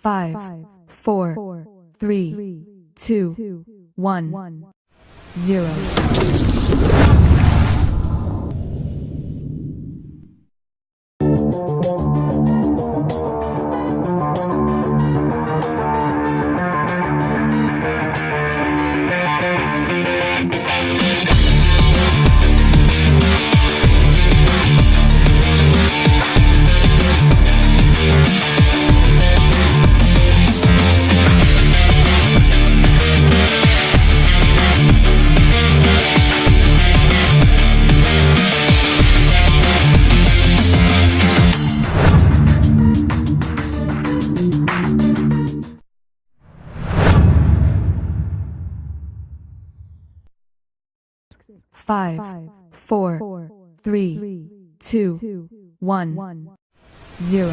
5, 4, 3, 2, 1, 0. Five, 4, 3, 2, 1, 0.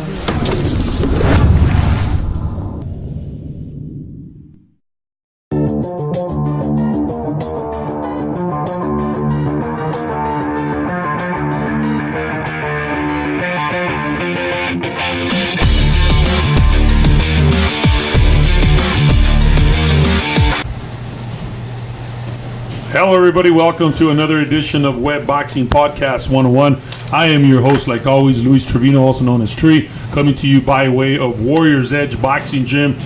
Hello, everybody. Welcome to another edition of Web Boxing Podcast 101. I am your host, like always, Luis Trevino, also known as Tree, coming to you by way of Warriors Edge Boxing Gym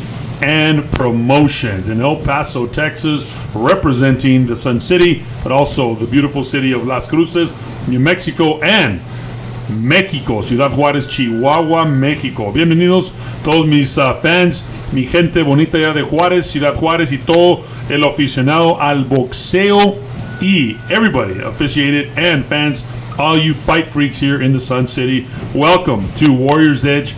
and Promotions in El Paso, Texas, representing the Sun City, but also the beautiful city of Las Cruces, New Mexico, and México, Ciudad Juárez, Chihuahua, México. Bienvenidos todos mis fans, mi gente bonita ya de Juárez, Ciudad Juárez y todo el aficionado al boxeo y everybody officiated and fans, all you fight freaks here in the Sun City. Welcome to Warriors Edge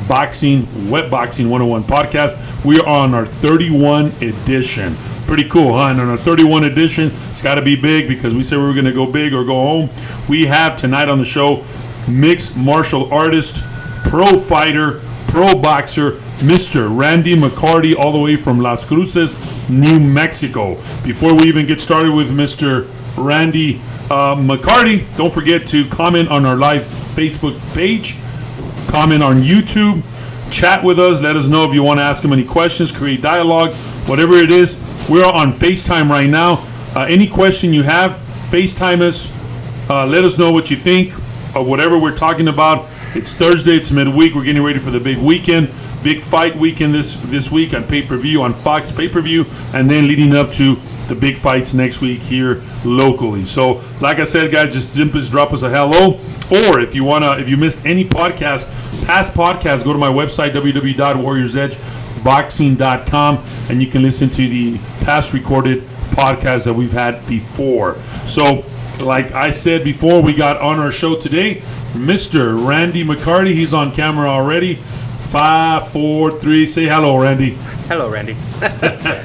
Boxing, Web Boxing 101 podcast. We are on our 31 edition. Pretty cool, huh? And on our 31 edition, it's got to be big because we said we were going to go big or go home. We have tonight on the show mixed martial artist, pro fighter, pro boxer, Mr. Randy McCarty, all the way from Las Cruces, New Mexico. Before we even get started with Mr. Randy McCarty, don't forget to comment on our live Facebook page, comment on YouTube, chat with us, let us know if you want to ask him any questions, create dialogue, whatever it is. We're on FaceTime right now. Any question you have, FaceTime us. Let us know what you think of whatever we're talking about. It's Thursday, it's midweek, we're getting ready for the big weekend, big fight weekend this week on pay-per-view, on Fox pay-per-view, and then leading up to the big fights next week here locally. So like I said, guys, just simply drop us a hello, or if you missed any past podcasts, go to my website, www.warriorsedgeboxing.com, and you can listen to the past recorded podcasts that we've had before. So like I said before, we got on our show today Mr. Randy McCarty. He's on camera already. 5, 4, 3. Say hello, Randy. Hello, Randy.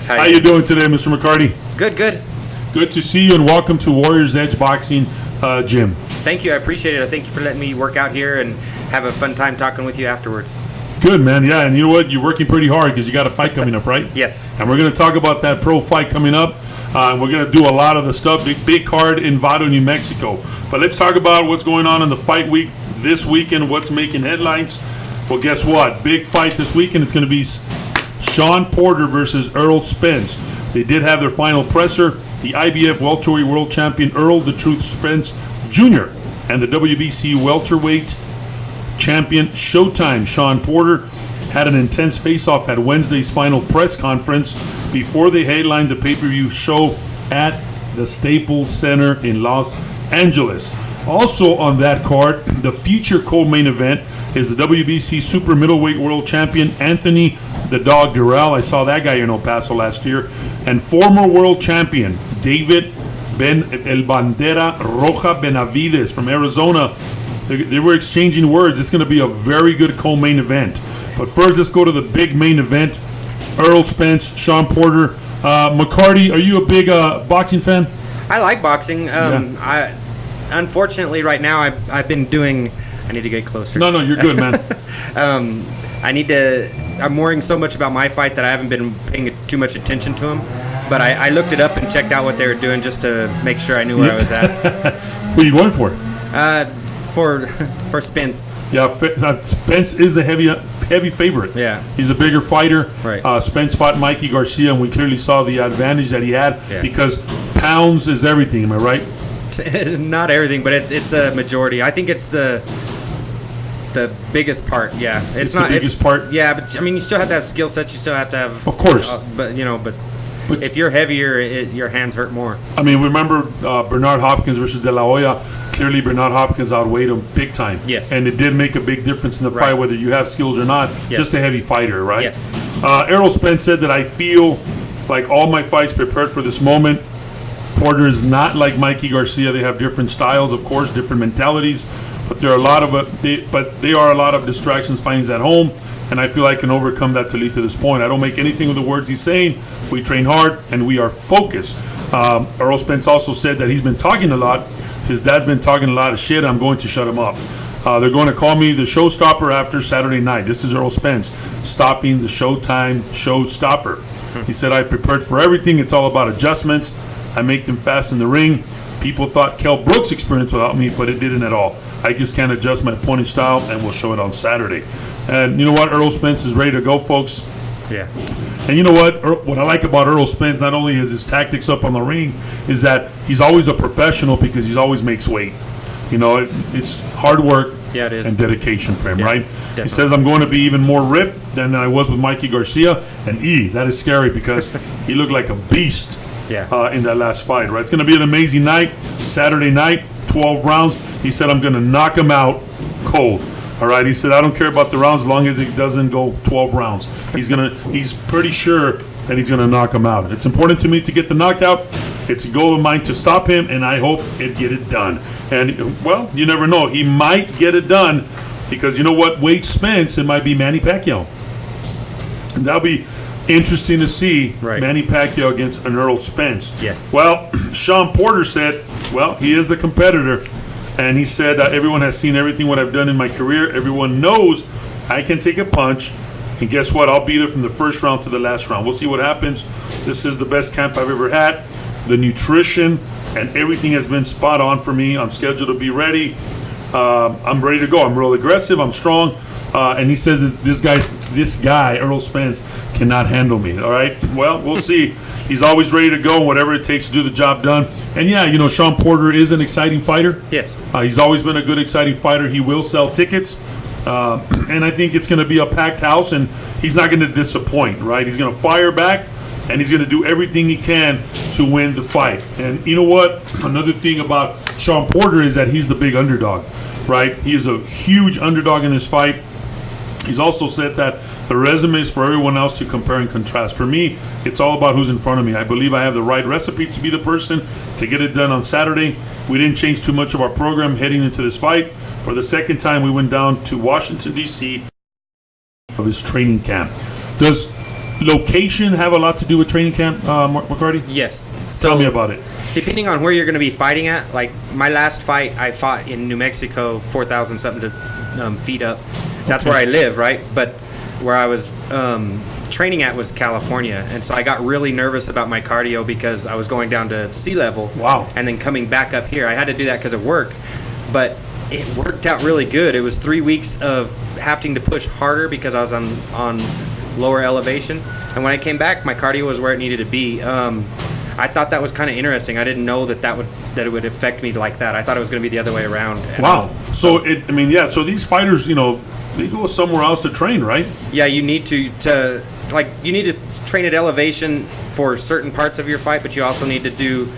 How you doing today, Mr. McCarty? Good. Good to see you, and welcome to Warriors Edge Boxing Gym. Thank you. I appreciate it. Thank you for letting me work out here and have a fun time talking with you afterwards. Good, man. Yeah, and you know what? You're working pretty hard because you got a fight coming up, right? Yes. And we're going to talk about that pro fight coming up. We're going to do a lot of the stuff, big card in Vado, New Mexico. But let's talk about what's going on in the fight week this weekend, what's making headlines. Well, guess what? Big fight this weekend. It's going to be Shawn Porter versus Errol Spence. They did have their final presser. The IBF welterweight world champion Errol "The Truth" Spence Jr. and the WBC welterweight champion Showtime Shawn Porter had an intense face-off at Wednesday's final press conference before they headlined the pay-per-view show at the Staples Center in Los Angeles. Also on that card, the future co-main event is the WBC super middleweight world champion Anthony "The Dog" Durrell. I saw that guy in El Paso last year. And former world champion David El Bandera Roja Benavides from Arizona. They were exchanging words. It's going to be a very good co-main event. But first, let's go to the big main event. Errol Spence, Shawn Porter. McCarty, are you a big boxing fan? I like boxing. Unfortunately, right now, I've been doing... I need to get closer. No, you're good, man. I'm worrying so much about my fight that I haven't been paying too much attention to them. But I looked it up and checked out what they were doing just to make sure I knew where I was at. Who are you going for? for Spence. Yeah, Spence is a heavy favorite. Yeah. He's a bigger fighter. Right. Spence fought Mikey Garcia, and we clearly saw the advantage that he had Yeah. because pounds is everything. Am I right? Not everything, but it's a majority. I think it's the biggest part. Yeah, It's the biggest part? Yeah, but I mean, you still have to have skill sets. You still have to have, Of course. but if you're heavier, your hands hurt more. I mean, remember Bernard Hopkins versus De La Hoya? Clearly, Bernard Hopkins outweighed him big time. Yes. And it did make a big difference in the Right. fight, whether you have skills or not. Yes. Just a heavy fighter, right? Yes. Errol Spence said that I feel like all my fights prepared for this moment. Porter is not like Mikey Garcia. They have different styles, of course, different mentalities, but there are a lot of they are a lot of distractions fighting at home. And I feel I can overcome that to lead to this point. I don't make anything of the words he's saying. We train hard, and we are focused. Earl Spence also said that he's been talking a lot. His dad's been talking a lot of shit. I'm going to shut him up. They're going to call me the showstopper after Saturday night. This is Earl Spence, stopping the Showtime showstopper. He said, I prepared for everything. It's all about adjustments. I make them fast in the ring. People thought Kell Brooks' experience without me, but it didn't at all. I just can't adjust my opponent style, and we'll show it on Saturday. And you know what? Earl Spence is ready to go, folks. Yeah. And you know what? What I like about Earl Spence, not only is his tactics up on the ring, is that he's always a professional because he always makes weight. You know, it's hard work Yeah, it is. and dedication for him, Yeah, right? definitely. He says, I'm going to be even more ripped than I was with Mikey Garcia. And that is scary because he looked like a beast. Yeah. In that last fight, right? It's going to be an amazing night. Saturday night, 12 rounds. He said, I'm going to knock him out cold. All right. He said, I don't care about the rounds as long as it doesn't go 12 rounds. He's pretty sure that he's going to knock him out. It's important to me to get the knockout. It's a goal of mine to stop him, and I hope it get it done. And, well, you never know. He might get it done because you know what? Wade Spence, it might be Manny Pacquiao. And that'll be interesting to see Right. Manny Pacquiao against an Earl Spence. Yes. Well, Sean Porter said, well, he is the competitor. And he said, everyone has seen everything what I've done in my career. Everyone knows I can take a punch. And guess what? I'll be there from the first round to the last round. We'll see what happens. This is the best camp I've ever had. The nutrition and everything has been spot on for me. I'm scheduled to be ready. I'm ready to go. I'm real aggressive. I'm strong. And he says that this guy, Earl Spence, cannot handle me. All right. Well, we'll see. He's always ready to go, whatever it takes to do the job done. And yeah, you know, Sean Porter is an exciting fighter. Yes. He's always been a good, exciting fighter. He will sell tickets. And I think it's going to be a packed house, and he's not going to disappoint, right? He's going to fire back, and he's going to do everything he can to win the fight. And you know what? Another thing about Sean Porter is that he's the big underdog, right? He is a huge underdog in this fight. He's also said that the resume is for everyone else to compare and contrast. For me, it's all about who's in front of me. I believe I have the right recipe to be the person to get it done on Saturday. We didn't change too much of our program heading into this fight. For the second time, we went down to Washington, D.C. of his training camp. Does location have a lot to do with training camp, McCarty? Yes. Tell me about it. Depending on where you're going to be fighting at, like my last fight, I fought in New Mexico, 4,000 something feet up. That's Okay. where I live, right? But where I was training at was California, and so I got really nervous about my cardio because I was going down to sea level. Wow. And then coming back up here, I had to do that because of work, but it worked out really good. It was 3 weeks of having to push harder because I was on lower elevation, and when I came back, my cardio was where it needed to be. I thought that was kind of interesting. I didn't know that it would affect me like that. I thought it was going to be the other way around. And Wow. So so these fighters, you know, they go somewhere else to train, right? yeah, you need to train at elevation for certain parts of your fight, but you also need to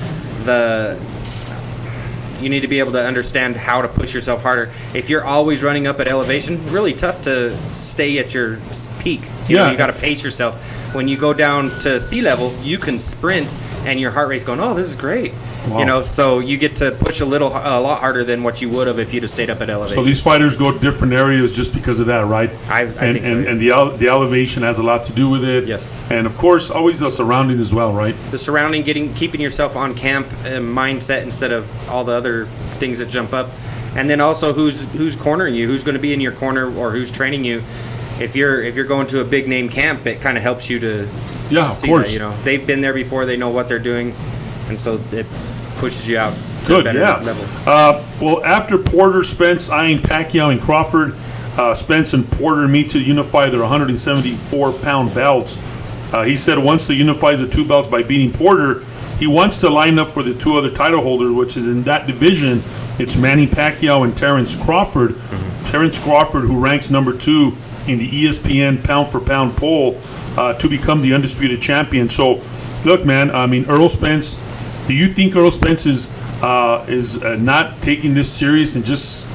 you need to be able to understand how to push yourself harder. If you're always running up at elevation, really tough to stay at your peak. You know, you got to pace yourself. When you go down to sea level, you can sprint and your heart rate's going, oh, this is great. Wow. You know, so you get to push a lot harder than what you would have if you'd have stayed up at elevation. So these fighters go different areas just because of that, right? I think so. And the elevation has a lot to do with it. Yes. And of course, always the surrounding as well, right? The surrounding, keeping yourself on camp mindset instead of all the other things that jump up, and then also who's cornering you, who's going to be in your corner, or who's training you. If you're going to a big name camp, it kind of helps you to Yeah, see of course. that, you know, they've been there before, they know what they're doing, and so it pushes you out to a Good, better yeah. level. Well, after Porter, Spence eyeing Pacquiao and Crawford, Spence and Porter meet to unify their 174-pound belts. He said once he unifies the two belts by beating Porter, he wants to line up for the two other title holders, which is in that division. It's Manny Pacquiao and Terrence Crawford. Terrence Crawford, who ranks number 2 in the ESPN pound-for-pound poll to become the undisputed champion. So, look, man, I mean, Earl Spence, do you think Earl Spence is not taking this serious and just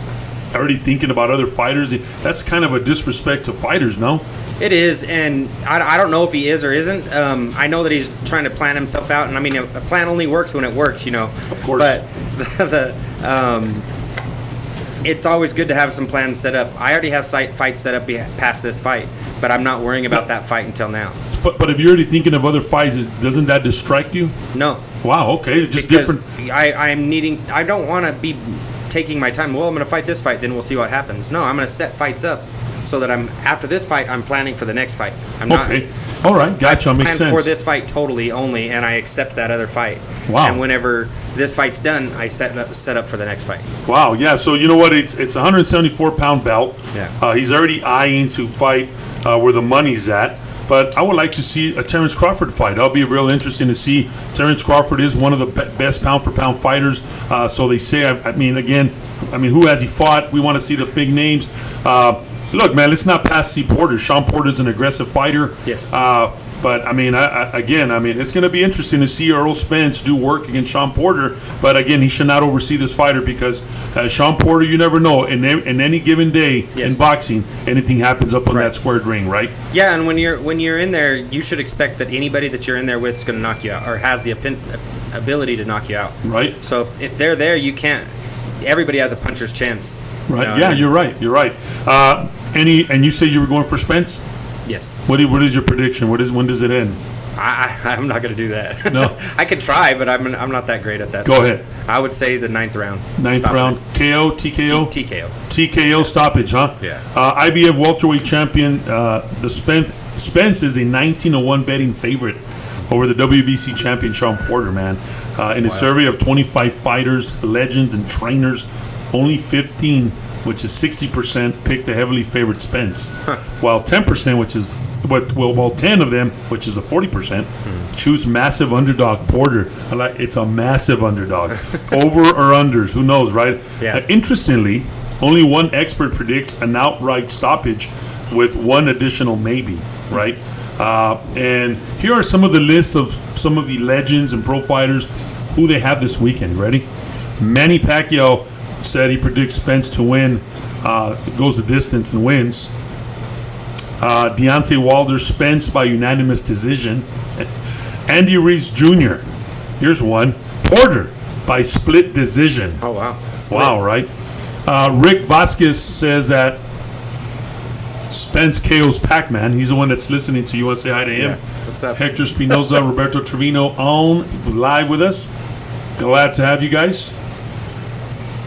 already thinking about other fighters? That's kind of a disrespect to fighters, no? It is, and I don't know if he is or isn't. I know that he's trying to plan himself out, and I mean, a plan only works when it works, you know. Of course. But it's always good to have some plans set up. I already have fights set up past this fight, but I'm not worrying about that fight until now. But if you're already thinking of other fights, doesn't that distract you? No. Wow, okay, just Because different. I don't want to be taking my time. Well, I'm going to fight this fight, then we'll see what happens. No, I'm going to set fights up so that after this fight, I'm planning for the next fight. I'm not. Okay, all right, gotcha, makes sense. For this fight totally only, and I accept that other fight. Wow. And whenever this fight's done, I set up for the next fight. Wow, yeah. So you know what? It's a 174-pound belt. Yeah. He's already eyeing to fight where the money's at. But I would like to see a Terrence Crawford fight. That'll be real interesting to see. Terrence Crawford is one of the best pound-for-pound fighters. So they say. I mean, who has he fought? We want to see the big names. Look, man, let's not pass C. Porter. Sean Porter's an aggressive fighter. Yes. But, I mean, it's going to be interesting to see Earl Spence do work against Sean Porter. But, again, he should not oversee this fighter because Sean Porter, you never know. In any given day in boxing, anything happens up on that squared ring, right? Yeah, and when you're in there, you should expect that anybody that you're in there with is going to knock you out or has the ability to knock you out. Right. So if they're there, you can't. Everybody has a puncher's chance. Right. You know, You're right. You're right. And you say you were going for Spence? Yes. What is your prediction? When does it end? I'm not going to do that. No. I could try, but I'm not that great at that. Go ahead. I would say the 9th round. Round. KO, TKO? TKO. TKO stoppage, huh? Yeah. IBF welterweight champion, the Spence is a 19-1 betting favorite over the WBC champion Sean Porter, man. In a survey of 25 fighters, legends, and trainers, only 15, which is 60%, picked the heavily favored Spence, while 10%, while 10 of them, which is the 40%, choose massive underdog Porter. It's a massive underdog. Over or unders, who knows, right? Yeah. Interestingly, only one expert predicts an outright stoppage with one additional maybe, right? And here are some of the lists of some of the legends and pro fighters who they have this weekend. Ready? Manny Pacquiao said he predicts Spence to win, goes the distance and wins. Deontay Wilder, Spence by unanimous decision. Andy Reese Jr., here's one. Porter by split decision. Oh, wow. Wow, right? Rick Vasquez says that Spence KO's Pac-Man. He's the one that's listening to you. Want to say hi to him? Yeah. What's up? Hector Spinoza, Roberto Trevino on live with us. Glad to have you guys.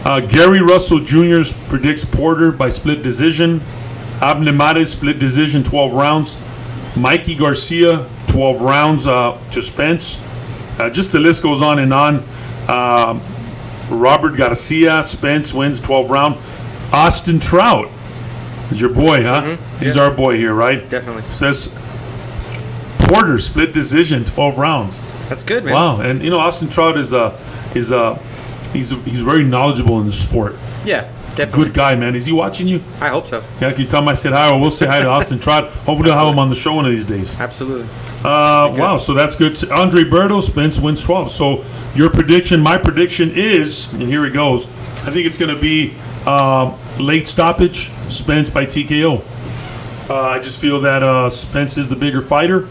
Gary Russell Jr. predicts Porter by split decision. Abner Mares, split decision, 12 rounds. Mikey Garcia, 12 rounds to Spence. Just the list goes on and on. Robert Garcia, Spence wins 12 round. Austin Trout is your boy, huh? Mm-hmm. He's our boy here, right? Definitely. Says Porter, split decision, 12 rounds. That's good, man. Wow, and Austin Trout he's very knowledgeable in the sport. Yeah, definitely. Good guy, man. Is he watching you? I hope so. Yeah, can you tell him I said hi? Or we'll say hi to Austin Trout. Hopefully, I'll have him on the show one of these days. Absolutely. Wow, so that's good. Andre Berto, Spence wins 12. So your prediction, my prediction is, and here it goes. I think it's going to be late stoppage, Spence by TKO. I just feel that Spence is the bigger fighter.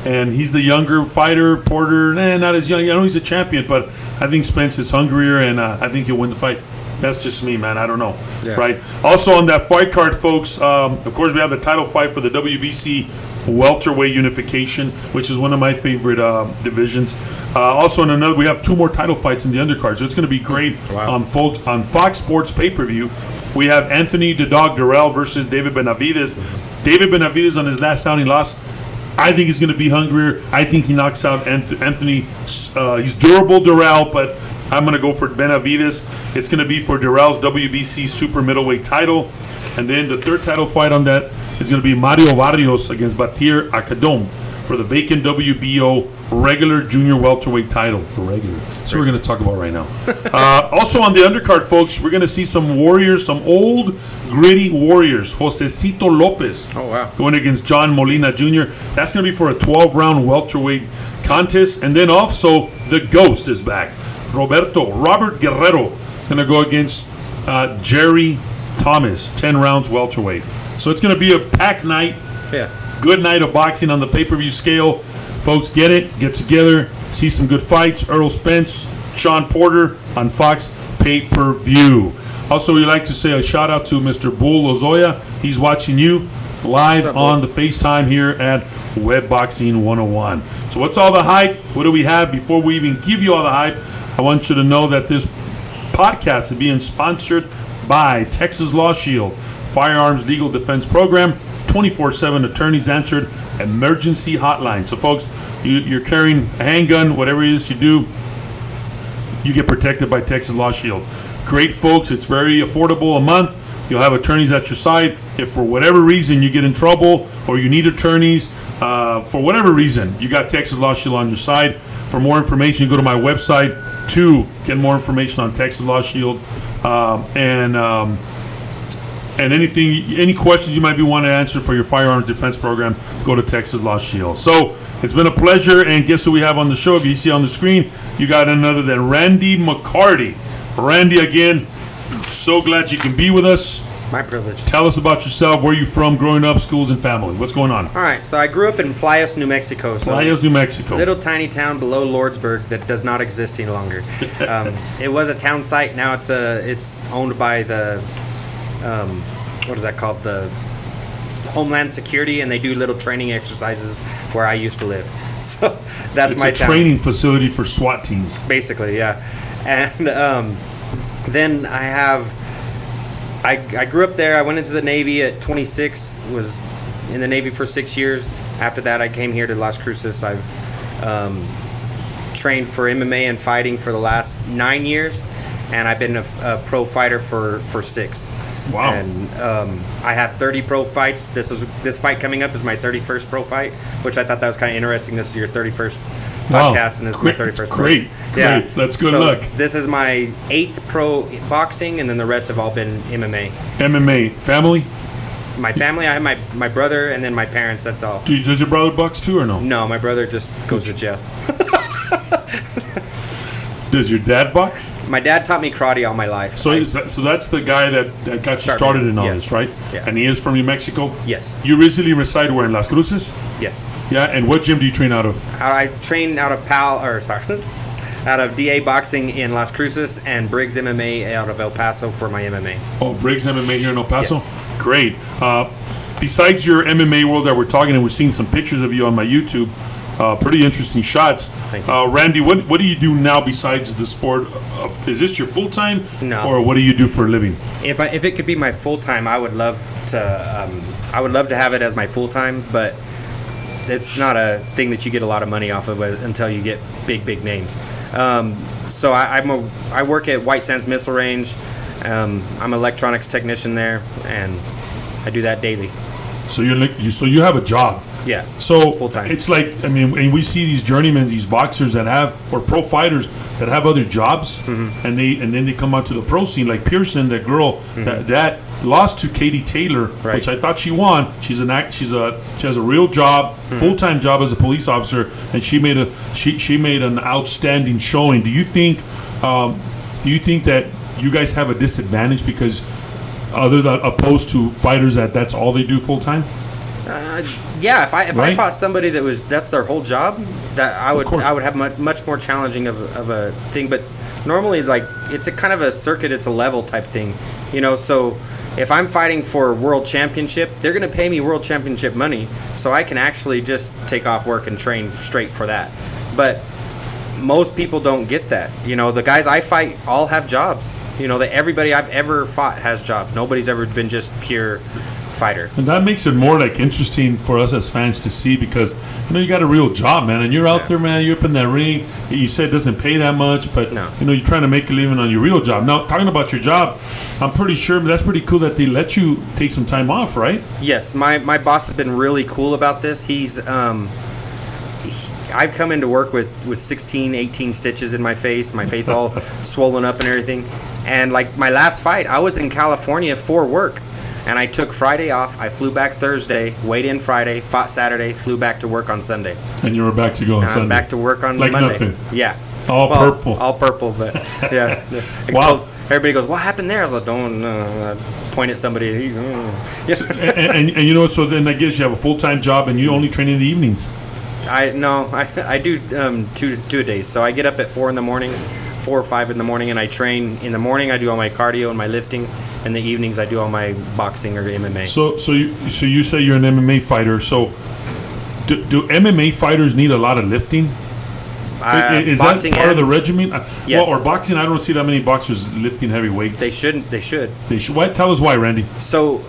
And he's the younger fighter. Porter, not as young. I know he's a champion, but I think Spence is hungrier, and I think he'll win the fight. That's just me, man. I don't know. Yeah. Right? Also on that fight card, folks, of course, we have the title fight for the WBC welterweight unification, which is one of my favorite divisions. Also, in another, we have 2 more title fights in the undercard, so it's going to be great. Wow. on Fox Sports pay-per-view. We have Anthony the Dog Durrell versus David Benavidez. David Benavidez on his last outing lost. I think he's going to be hungrier. I think he knocks out Anthony. He's durable, Durrell, but I'm going to go for Benavides. It's going to be for Darrell's WBC super middleweight title. And then the third title fight on that is going to be Mario Barrios against Batir Akadom for the vacant WBO regular junior welterweight title. Regular. So we're going to talk about right now. Also on the undercard, folks, we're going to see some warriors, some old gritty warriors. Josecito Lopez going against John Molina Jr. That's going to be for a 12-round welterweight contest. And then also the Ghost is back. Robert Guerrero is going to go against Jerry Thomas, 10 rounds welterweight. So it's going to be a packed night. Yeah. Good night of boxing on the pay-per-view scale. Folks, get together, see some good fights. Earl Spence, Sean Porter on Fox pay-per-view. Also, we'd like to say a shout-out to Mr. Bull Lozoya. He's watching you live on the FaceTime here at Web Boxing 101. So what's all the hype? What do we have? Before we even give you all the hype, I want you to know that this podcast is being sponsored by Texas Law Shield, Firearms Legal Defense Program, 24/7 attorneys answered, emergency hotline. So folks, you're carrying a handgun, whatever it is you do, you get protected by Texas Law Shield. Great folks, it's very affordable a month. You'll have attorneys at your side. If for whatever reason you get in trouble or you need attorneys, for whatever reason, you got Texas Law Shield on your side. For more information, you go to my website to get more information on Texas Law Shield. And any questions you might be wanting to answer for your firearms defense program, go to Texas Law Shield. So it's been a pleasure, and guess who we have on the show? If you see on the screen, you got none other than Randy McCarty. Randy, again, so glad you can be with us. My privilege. Tell us about yourself, where you from, growing up, schools, and family. What's going on? All right, so I grew up in Playas, New Mexico. So Playas, New Mexico. Little tiny town below Lordsburg that does not exist any longer. It was a town site. Now it's owned by the what is that called? The Homeland Security, and they do little training exercises where I used to live. So that's my town. It's a training facility for SWAT teams. Basically, yeah. And then I grew up there. I went into the Navy at 26, was in the Navy for 6 years. After that, I came here to Las Cruces. I've trained for MMA and fighting for the last 9 years, and I've been a pro fighter for 6. Wow. And I have 30 pro fights. This fight coming up is my 31st pro fight, which I thought that was kind of interesting. This is your 31st podcast, and this is my 31st. Great. Yeah. That's good so luck. This is my 8th pro boxing, and then the rest have all been MMA. MMA. Family? My family, I have my brother and then my parents, that's all. Does your brother box too or no? No, my brother just goes to jail. Does your dad box? My dad taught me karate all my life. So that's the guy that got you started in all this, right? Yeah. And he is from New Mexico? Yes. You originally reside where, in Las Cruces? Yes. Yeah, and what gym do you train out of? I train out of out of DA Boxing in Las Cruces and Briggs MMA out of El Paso for my MMA. Oh, Briggs MMA here in El Paso? Yes. Great. Besides your MMA world that we're talking, and we're seeing some pictures of you on my YouTube, pretty interesting shots. Thank you. Randy, what do you do now besides the sport? Is this your full-time? No. Or what do you do for a living? If it could be my full-time, I would love to have it as my full-time, but it's not a thing that you get a lot of money off of until you get big names. So I work at White Sands Missile Range. I'm an electronics technician there, and I do that daily. So you have a job. Yeah. So full-time. it's like, I mean, and we see these journeymen, these boxers that have, or pro fighters that have other jobs, and then they come out to the pro scene, like Pearson, that girl that lost to Katie Taylor, Right. which I thought she won. She has a real job, full-time job as a police officer, and she made an outstanding showing. Do you think that you guys have a disadvantage because opposed to fighters that's all they do full-time? Yeah, if Right? I fought somebody that's their whole job, that I course. would have much more challenging of a thing. But normally, like, it's a kind of a circuit, it's a level type thing, So if I'm fighting for world championship, they're going to pay me world championship money, so I can actually just take off work and train straight for that. But most people don't get that. The guys I fight all have jobs. That everybody I've ever fought has jobs. Nobody's ever been just pure fighter. And that makes it more like interesting for us as fans to see, because you got a real job, man, and you're out there, man. You're up in that ring. You said it doesn't pay that much, but you're trying to make a living on your real job. Now, talking about your job, I'm pretty sure that's pretty cool that they let you take some time off, right? Yes, my boss has been really cool about this. He's I've come into work with 16, 18 stitches in my face all swollen up and everything. And like my last fight, I was in California for work. And I took Friday off. I flew back Thursday, weighed in Friday, fought Saturday, flew back to work on Sunday. And you were back to go on Sunday. I was back to work on like Monday. Nothing. Yeah. All purple, but yeah. Wow. So everybody goes, "What happened there?" I was like, "Don't point at somebody." Yeah. So, and so then I guess you have a full-time job and you only train in the evenings. I do two days. So I get up at 4 or 5 in the morning, and I train in the morning. I do all my cardio and my lifting. In the evenings, I do all my boxing or MMA. So you say you're an MMA fighter. So do MMA fighters need a lot of lifting? Is that part of the regimen? Yes. Well, or boxing? I don't see that many boxers lifting heavy weights. They shouldn't. They should. Why? Tell us why, Randy. So,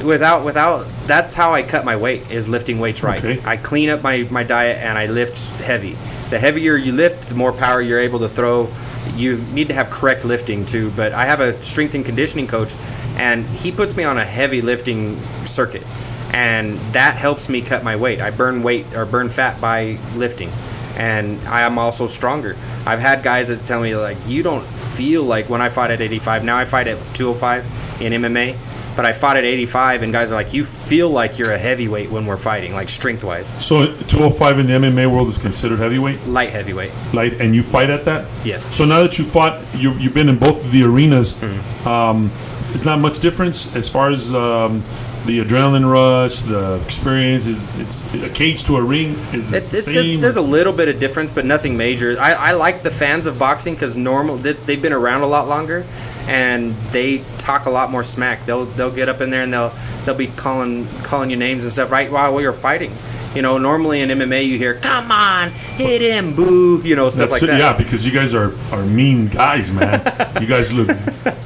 without that's how I cut my weight, is lifting weights right. Okay. I clean up my diet and I lift heavy. The heavier you lift, the more power you're able to throw. You need to have correct lifting too. But I have a strength and conditioning coach, and he puts me on a heavy lifting circuit, and that helps me cut my weight. I burn fat by lifting. And I am also stronger. I've had guys that tell me, like, you don't feel like when I fought at 85. Now I fight at 205 in MMA, but I fought at 85, and guys are like, you feel like you're a heavyweight when we're fighting, like strength-wise. So 205 in the MMA world is considered heavyweight? Light heavyweight. Light, and you fight at that? Yes. So now that you fought, you've been in both of the arenas. It's not much difference as far as the adrenaline rush, the experience. It's a cage to a ring. Is it the same? There's a little bit of difference, but nothing major. I like the fans of boxing because they've been around a lot longer, and they talk a lot more smack. They'll get up in there and they'll be calling you names and stuff right while you're fighting. Normally in MMA you hear, "Come on, hit him, boo," stuff like that. Yeah, because you guys are mean guys, man. You guys look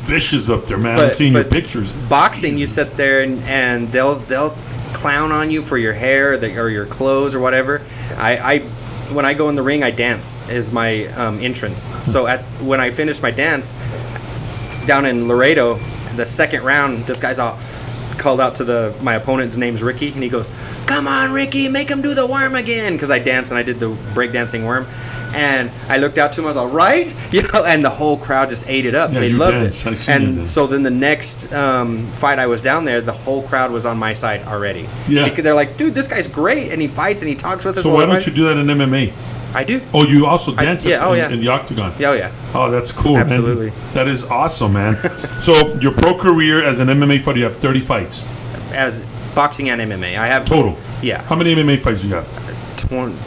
vicious up there, man. I'm seeing your pictures. Boxing, Jesus. You sit there and they'll clown on you for your hair or your clothes or whatever. When I go in the ring, I dance as my entrance. So when I finish my dance down in Laredo, the second round, this guy's all called out to my opponent's name's Ricky, and he goes, "Come on, Ricky, make him do the worm again," because I danced and I did the breakdancing worm. And I looked out to him, I was all right, and the whole crowd just ate it up. Yeah, they loved dance. it. And so then the next fight I was down there, the whole crowd was on my side already. Yeah. Because they're like, "Dude, this guy's great, and he fights and he talks with us." So why don't you do that in MMA? I do. Oh, you also dance in the octagon? Oh, yeah. Oh, that's cool, Absolutely. man. That is awesome, man. So your pro career as an MMA fighter, you have 30 fights. As boxing and MMA. I have... Total? Yeah. How many MMA fights do you have?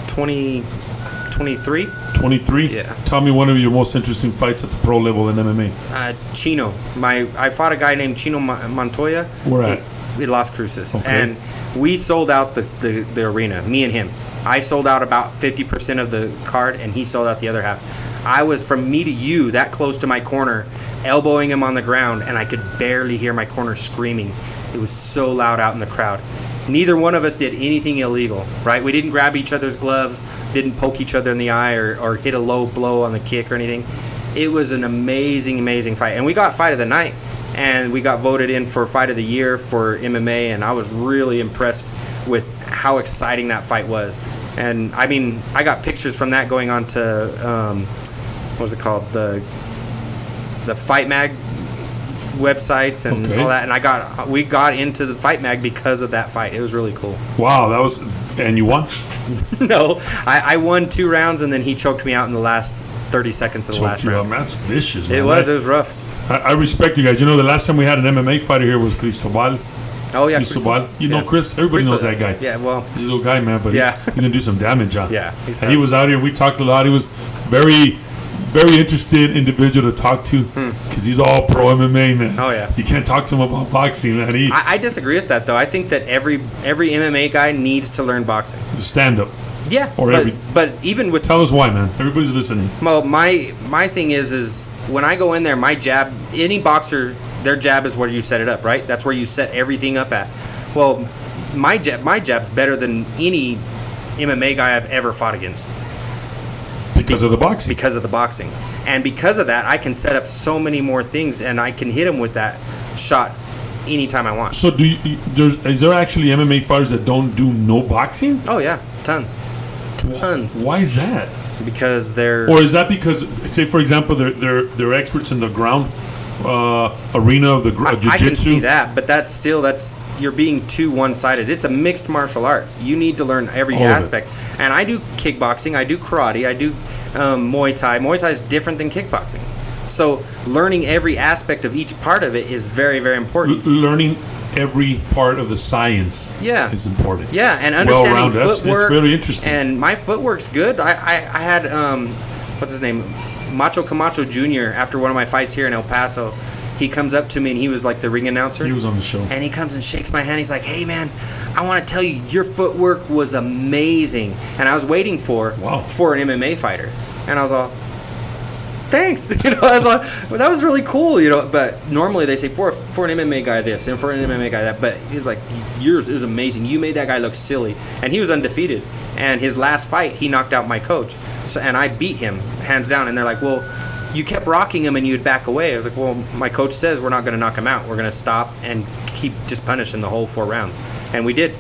23. 23? Yeah. Tell me one of your most interesting fights at the pro level in MMA. Chino. I fought a guy named Chino Montoya. Where at? In Las Cruces. Okay. And we sold out the arena, me and him. I sold out about 50% of the card, and he sold out the other half. I was, from me to you, that close to my corner, elbowing him on the ground, and I could barely hear my corner screaming. It was so loud out in the crowd. Neither one of us did anything illegal, right? We didn't grab each other's gloves, didn't poke each other in the eye or hit a low blow on the kick or anything. It was an amazing, amazing fight. And we got Fight of the Night, and we got voted in for Fight of the Year for MMA, and I was really impressed with how exciting that fight was. And I mean, I got pictures from that going on to what was it called, the Fight Mag websites and all that, and we got into the Fight Mag because of that fight. It was really cool. Wow, and you won? No, I won 2 rounds, and then he choked me out in the last 30 seconds of the last round. That's vicious, man. It was rough. I respect you guys. The last time we had an MMA fighter here was Cristobal. Oh, yeah. Cristobal. You know Chris? Everybody knows that guy. Yeah, well. He's a little guy, man, but he can do some damage, huh? Yeah. And he was out here. We talked a lot. He was very, very interested individual to talk to because he's all pro MMA, man. Oh, yeah. You can't talk to him about boxing, man. I disagree with that, though. I think that every MMA guy needs to learn boxing. Stand-up. Yeah, but even with... Tell us why, man. Everybody's listening. Well, my thing is when I go in there, my jab, any boxer Their jab is where you set it up, right? That's where you set everything up at. Well, my jab's better than any MMA guy I've ever fought against. Because of the boxing. Because of the boxing. And because of that, I can set up so many more things, and I can hit him with that shot anytime I want. So is there actually MMA fighters that don't do no boxing? Oh, yeah. Tons. Why is that? Because they're... Or is that because, say, for example, they're experts in the ground arena of the jiu-jitsu? I can see that, but that's you're being too one-sided. It's a mixed martial art. You need to learn every aspect. And I do kickboxing, I do karate, I do Muay Thai. Muay Thai is different than kickboxing. So learning every aspect of each part of it is very, very important. Learning every part of the science is important. Yeah, and understanding footwork. That's very interesting. And my footwork's good. I had, what's his name? Macho Camacho Jr. after one of my fights here in El Paso. He comes up to me, and he was like the ring announcer. He was on the show. And he comes and shakes my hand. He's like, hey, man, I want to tell you, your footwork was amazing. And I was waiting for an MMA fighter. And I was all, thanks. I was like, well, that was really cool, But normally they say for an MMA guy this and for an MMA guy that. But he's like, yours is amazing. You made that guy look silly. And he was undefeated. And his last fight, he knocked out my coach. And I beat him hands down. And they're like, well, you kept rocking him and you'd back away. I was like, well, my coach says we're not going to knock him out. We're going to stop and keep just punishing the whole 4 rounds. And we did.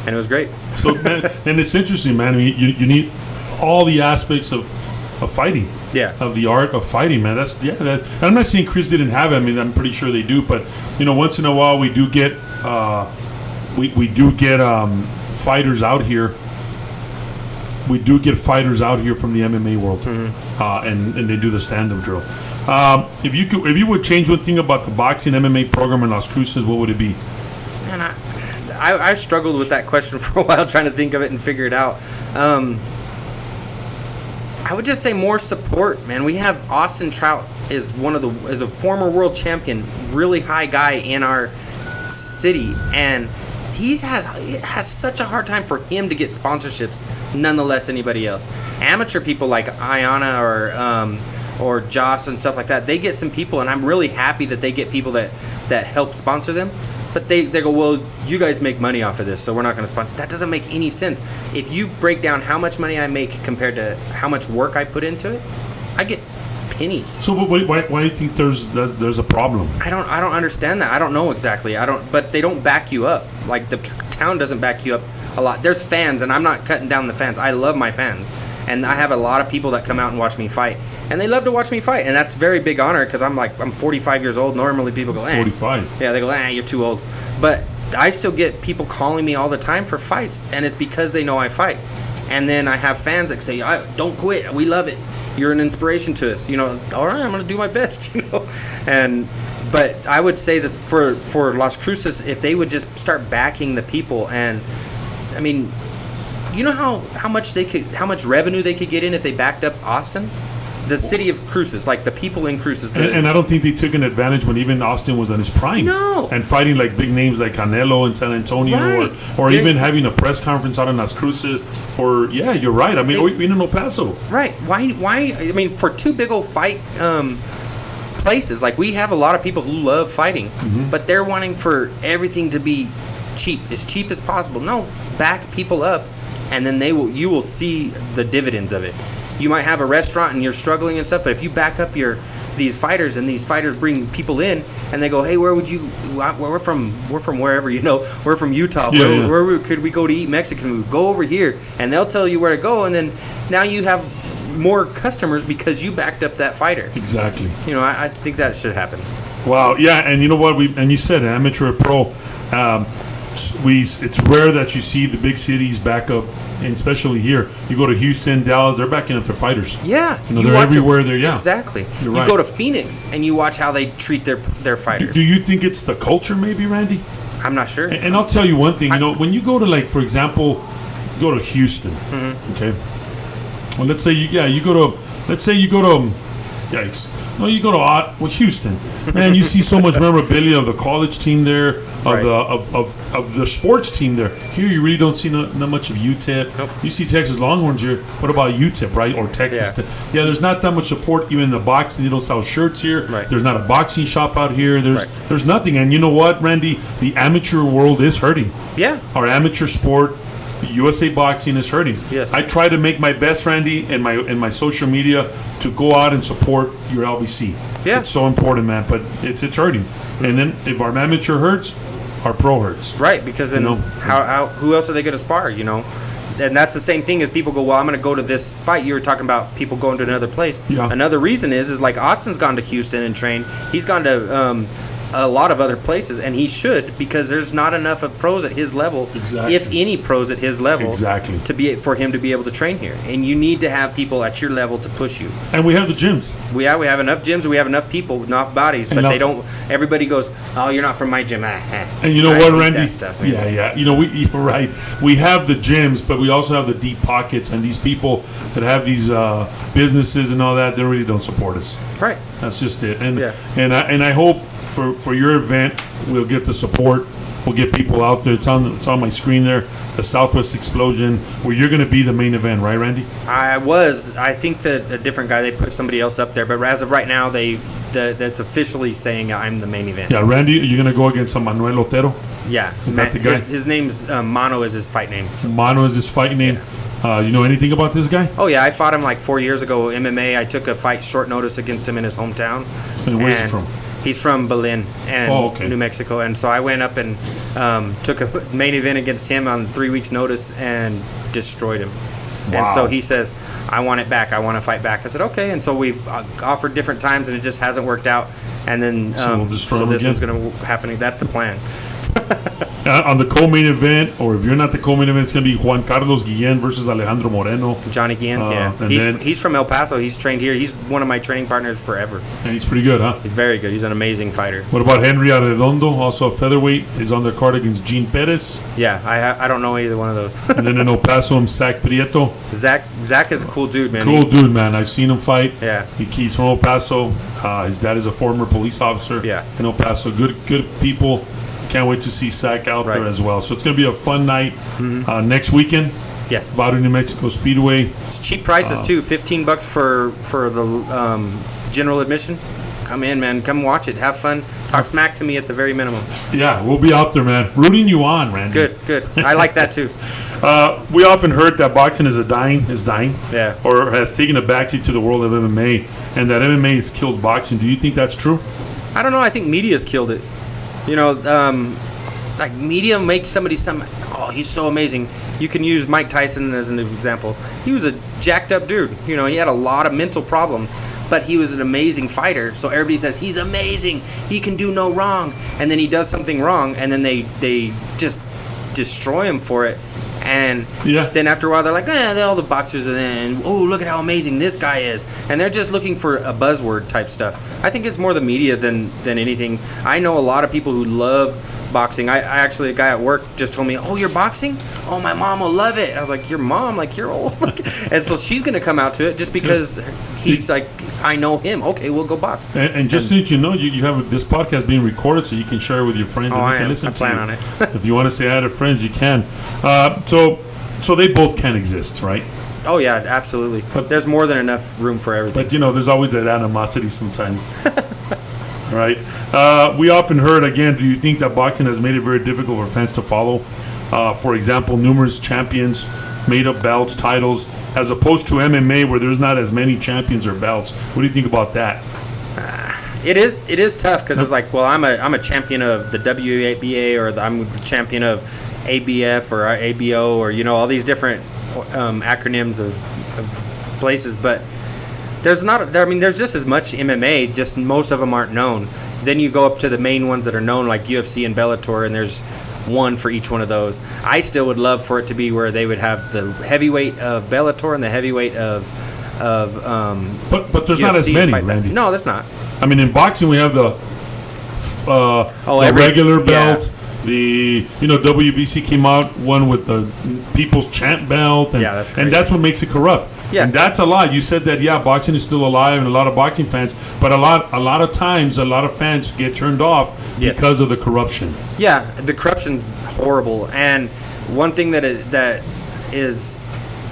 And it was great. So, man, and it's interesting, man. I mean, you need all the aspects of fighting. Yeah. Of the art of fighting, man. And I'm not saying Chris didn't have it. I mean, I'm pretty sure they do. But, once in a while we do get fighters out here. We do get fighters out here from the MMA world, and they do the stand-up drill. If you would change one thing about the boxing MMA program in Las Cruces, what would it be? Man, I struggled with that question for a while, trying to think of it and figure it out. I would just say more support, man. We have Austin Trout is a former world champion, really high guy in our city, and he has such a hard time for him to get sponsorships, nonetheless anybody else. Amateur people like Ayana or Joss and stuff like that, they get some people, and I'm really happy that they get people that help sponsor them. But they go, well, you guys make money off of this, so we're not going to sponsor. That doesn't make any sense. If you break down how much money I make compared to how much work I put into it, I get pennies. So why do you think there's a problem? I don't understand that. I don't know exactly. But they don't back you up. Like the town doesn't back you up a lot. There's fans, and I'm not cutting down the fans. I love my fans, and I have a lot of people that come out and watch me fight, and they love to watch me fight, and that's a very big honor because I'm 45 years old. Normally people go, 45. Yeah, they go, you're too old. But I still get people calling me all the time for fights, and it's because they know I fight. And then I have fans that say, don't quit. We love it. You're an inspiration to us. All right, I'm going to do my best, But I would say that for Las Cruces, if they would just start backing the people, and I mean, how much revenue they could get in if they backed up Austin? The city of Cruces, like the people in Cruces. And I don't think they took an advantage when even Austin was in his prime. No. And fighting like big names like Canelo in San Antonio, right. or even having a press conference out in Las Cruces. Or, yeah, you're right. I mean, even in El Paso. Right. Why? I mean, for two big old fight places, like we have a lot of people who love fighting, but they're wanting for everything to be cheap as possible. No, back people up, and then you will see the dividends of it. You might have a restaurant and you're struggling and stuff, but if you back up these fighters, and these fighters bring people in, and they go, hey, we're from wherever, we're from Utah. Where could we go to eat Mexican food? Go over here, and they'll tell you where to go, and then now you have more customers because you backed up that fighter. Exactly. I think that should happen. Wow. Yeah, and you know what? You said amateur or pro. It's rare that you see the big cities back up, and especially here. You go to Houston, Dallas, they're backing up their fighters. Yeah. They're everywhere there, yeah. Exactly. You're you right. go to Phoenix, and you watch how they treat their fighters. Do you think it's the culture, maybe, Randy? I'm not sure. And I'll tell you one thing. When you go to, for example, go to Houston, okay? Well, let's say you go to Yikes. No, you go to Houston. Man, you see so much memorabilia of the college team there, of Right. of the sports team there. Here, you really don't see not much of UTEP. Nope. You see Texas Longhorns here. What about UTEP, right? Or Texas Yeah. Tech? Yeah, there's not that much support even in the boxing. They don't sell shirts here. Right. There's not a boxing shop out here. Right. There's nothing. And you know what, Randy? The amateur world is hurting. Yeah. Our amateur sport, USA Boxing, is hurting. Yes. I try to make my best, Randy, in my social media to go out and support your LBC. Yeah. It's so important, man. But it's hurting. And then if our amateur hurts, our pro hurts. Right, because then You know, who else are they going to spar, you know? And that's the same thing as people go, well, I'm going to go to this fight. You were talking about people going to another place. Yeah. Another reason is like Austin's gone to Houston and trained. He's gone to a lot of other places, and he should, because there's not enough of pros at his level, Exactly. if any pros at his level, Exactly. for him to be able to train here. And you need to have people at your level to push you. And we have the gyms. We have enough gyms, we have enough people, enough bodies, but And they that's- don't. Everybody goes, oh, you're not from my gym. And you know I what, hate Randy? that stuff, man. Yeah. You know, you're right. We have the gyms, but we also have the deep pockets, and these people that have these businesses and all that, they really don't support us. Right. That's just it. And Yeah. and I hope for your event we'll get the support. We'll get people out there. It's on my screen there. The Southwest Explosion, where you're going to be the main event, right, Randy? I think that a different guy, they put somebody else up there, but as of right now, that's officially saying I'm the main event. Yeah, Randy, you're going to go against Manuel Otero. Yeah. Is that the guy? His name's Mono is his fight name. Mano is his fight name. You know anything about this guy? Oh yeah, I fought him like 4 years ago, MMA. I took a fight short notice against him in his hometown. And where's he from? He's from Berlin and Oh, okay. New Mexico, and so I went up and took a main event against him on 3 weeks' notice and destroyed him. And Wow. so he says, "I want it back. I want to fight back." I said, "Okay." And so we've offered different times, and it just hasn't worked out. And then So we'll destroy him this again? one's going to happen. That's the plan. On the co-main event, or if you're not the co-main event, it's going to be Juan Carlos Guillen versus Alejandro Moreno. Johnny Guillen, and yeah. then- He's from El Paso. He's trained here. He's one of my training partners forever. And he's pretty good, huh? He's very good. He's an amazing fighter. What about Henry Arredondo, also a featherweight? He's on the card against Gene Perez. Yeah, I don't know either one of those. And then in El Paso, I'm Zach Prieto. Zach is a cool dude, man. Cool dude, man. I've seen him fight. Yeah. He's from El Paso. His dad is a former police officer Yeah. in El Paso. Good people. Can't wait to see Zach out there Right. as well. So it's going to be a fun night next weekend. Yes. Vado New Mexico Speedway. It's cheap prices too. $15 for the general admission. Come in, man. Come watch it. Have fun. Talk smack to me at the very minimum. Yeah, we'll be out there, man. Rooting you on, Randy. Good. I like that too. We often heard that boxing is dying, Yeah. or has taken a backseat to the world of MMA, and that MMA has killed boxing. Do you think that's true? I don't know. I think media's killed it. You know, like media makes somebody something. Oh, he's so amazing. You can use Mike Tyson as an example. He was a jacked up dude. You know, he had a lot of mental problems, but he was an amazing fighter. So everybody says he's amazing. He can do no wrong. And then he does something wrong, and then they just destroy him for it. And Yeah. then after a while, they're like, all the boxers are in. Oh, look at how amazing this guy is. And they're just looking for a buzzword type stuff. I think it's more the media than anything. I know a lot of people who love boxing. I actually, a guy at work just told me, "Oh, you're boxing? Oh, my mom will love it." I was like, "Your mom? Like, you're old." And so she's going to come out to it just because he's like, I know him. Okay, we'll go box. And just so you know, you have this podcast being recorded, so you can share it with your friends and they can listen I to plan you. on it. If you want to say hi to friends, you can. So they both can exist, right? Oh, yeah, absolutely. But- There's more than enough room for everything. But there's always that animosity sometimes. Right? We often heard, again, do you think that boxing has made it very difficult for fans to follow? For example, numerous champions made up belts, titles, as opposed to MMA where there's not as many champions or belts. What do you think about that? It is tough because it's like, well, I'm a champion of the WABA, or I'm the champion of ABF or ABO, or all these different acronyms of places, but there's not. I mean, there's just as much MMA. Just most of them aren't known. Then you go up to the main ones that are known, like UFC and Bellator, and there's one for each one of those. I still would love for it to be where they would have the heavyweight of Bellator and the heavyweight of But there's not UFC as many, fight that. Randy. No, there's not. I mean, in boxing, we have the regular belt. The WBC came out one with the People's Champ belt, and Yeah, that's and crazy. that's what makes it corrupt. Yeah. And that's a lot. You said that, yeah, boxing is still alive and a lot of boxing fans, but a lot of times, a lot of fans get turned off Yes. because of the corruption. Yeah, the corruption's horrible. And one thing that is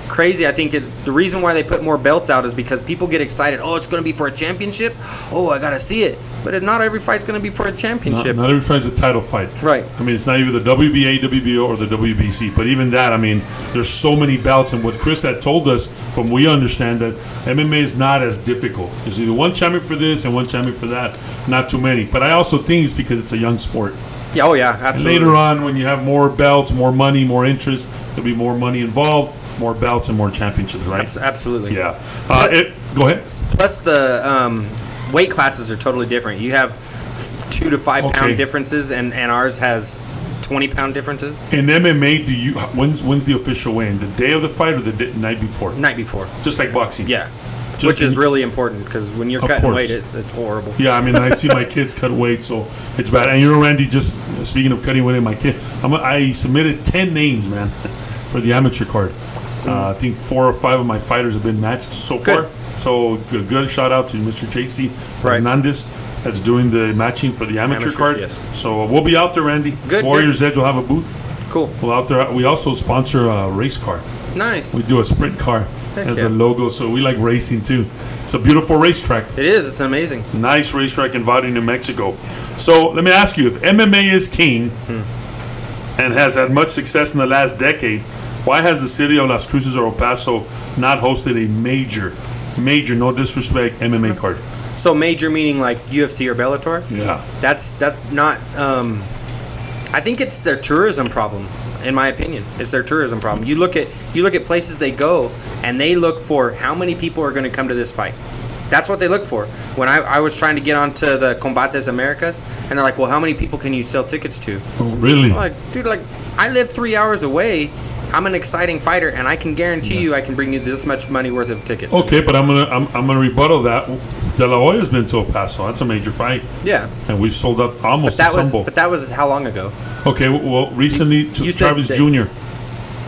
crazy, I think, is the reason why they put more belts out is because people get excited. Oh, it's going to be for a championship? Oh, I got to see it. But not every fight's going to be for a championship. Not every fight's a title fight. Right. I mean, it's not either the WBA, WBO, or the WBC. But even that, I mean, there's so many belts. And what Chris had told us, from we understand, that MMA is not as difficult. There's either one champion for this and one champion for that. Not too many. But I also think it's because it's a young sport. Yeah, oh, yeah, absolutely. Later on, when you have more belts, more money, more interest, there'll be more money involved, more belts, and more championships, right? Absolutely. Yeah. Go ahead. Plus, the weight classes are totally different. You have 2 to 5 pound differences, and ours has 20-pound differences. In MMA, when's the official weigh-in? The day of the fight or the night before? Night before. Just like boxing. Yeah. Which is really important because when you're cutting weight, it's horrible. Yeah, I mean, I see my kids cut weight, so it's bad. And Randy, just speaking of cutting weight in my kid, I submitted 10 names, man, for the amateur card. I think 4 or 5 of my fighters have been matched so far. So good shout out to Mr. JC Fernandez that's doing the matching for the amateur card. Yes. So we'll be out there, Randy. Good. Warriors Edge will have a booth. Cool. We'll out there. We also sponsor a race car. Nice. We do a sprint car as yeah. a logo, so we like racing too. It's a beautiful racetrack. It is. It's amazing. Nice racetrack in Valle, New Mexico. So let me ask you, if MMA is king and has had much success in the last decade, why has the city of Las Cruces or El Paso not hosted a major, no disrespect, MMA card? So major meaning like UFC or Bellator? Yeah. That's not. I think it's their tourism problem. In my opinion, it's their tourism problem. You look at places they go, and they look for how many people are going to come to this fight. That's what they look for. When I was trying to get onto the Combates Americas, and they're like, well, how many people can you sell tickets to? Oh, really? I'm like, dude, I live 3 hours away. I'm an exciting fighter, and I can guarantee you I can bring you this much money worth of tickets. Okay, but I'm gonna rebuttal that. De La Hoya's been to El Paso. That's a major fight. Yeah. And we've sold out almost But that was how long ago? Okay, well, recently, Travis Jr.,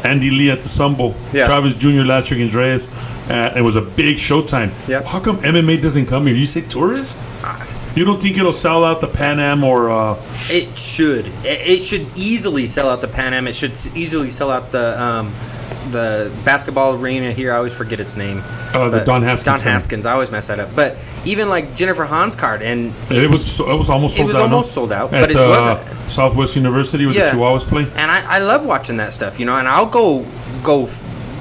Andy Lee at the Sumble, Travis Jr. last year against Reyes. It was a big showtime. Yeah. How come MMA doesn't come here? You say tourists? You don't think it'll sell out the Pan Am or... It should. It should easily sell out the Pan Am. It should easily sell out the basketball arena here. I always forget its name. The Don Haskins. Don Haskins. I always mess that up. But even like Jennifer Hahn's card, and it was almost sold out. It was almost sold out, at but it wasn't. Southwest University where the Chihuahuas play. And I love watching that stuff, and I'll go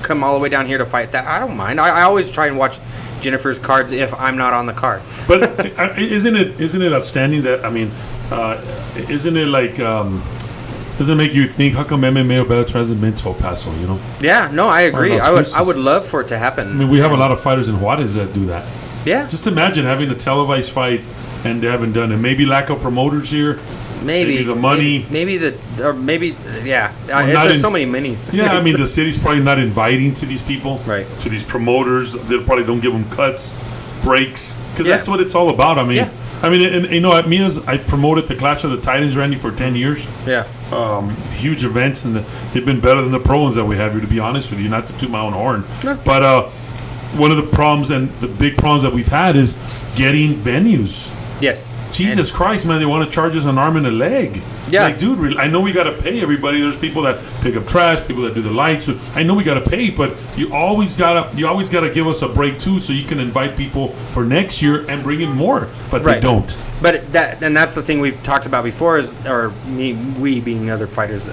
come all the way down here to fight that. I don't mind. I always try and watch Jennifer's cards if I'm not on the card. But isn't it outstanding that, isn't it like, doesn't it make you think, how come MMA or Bellator hasn't been to El Paso, Yeah, no, I agree. I would love for it to happen. I mean, we have a lot of fighters in Juarez that do that. Yeah. Just imagine having a televised fight and they haven't done it. Maybe lack of promoters here. Maybe the money. Yeah. There's so many minis. Yeah, I mean, the city's probably not inviting to these people, right? To these promoters. They probably don't give them cuts, breaks, because that's what it's all about. I mean, at Mia's, I've promoted the Clash of the Titans, Randy, for 10 years. Yeah. Huge events, and they've been better than the pro ones that we have here, to be honest with you, not to toot my own horn. No. But one of the problems and the big problems that we've had is getting venues. Yes. Jesus Christ, man, they want to charge us an arm and a leg. Yeah. Like, dude, I know we got to pay everybody. There's people that pick up trash, people that do the lights. I know we got to pay, but you always got to give us a break too, so you can invite people for next year and bring in more. But they don't. But that's the thing we've talked about before we being other fighters.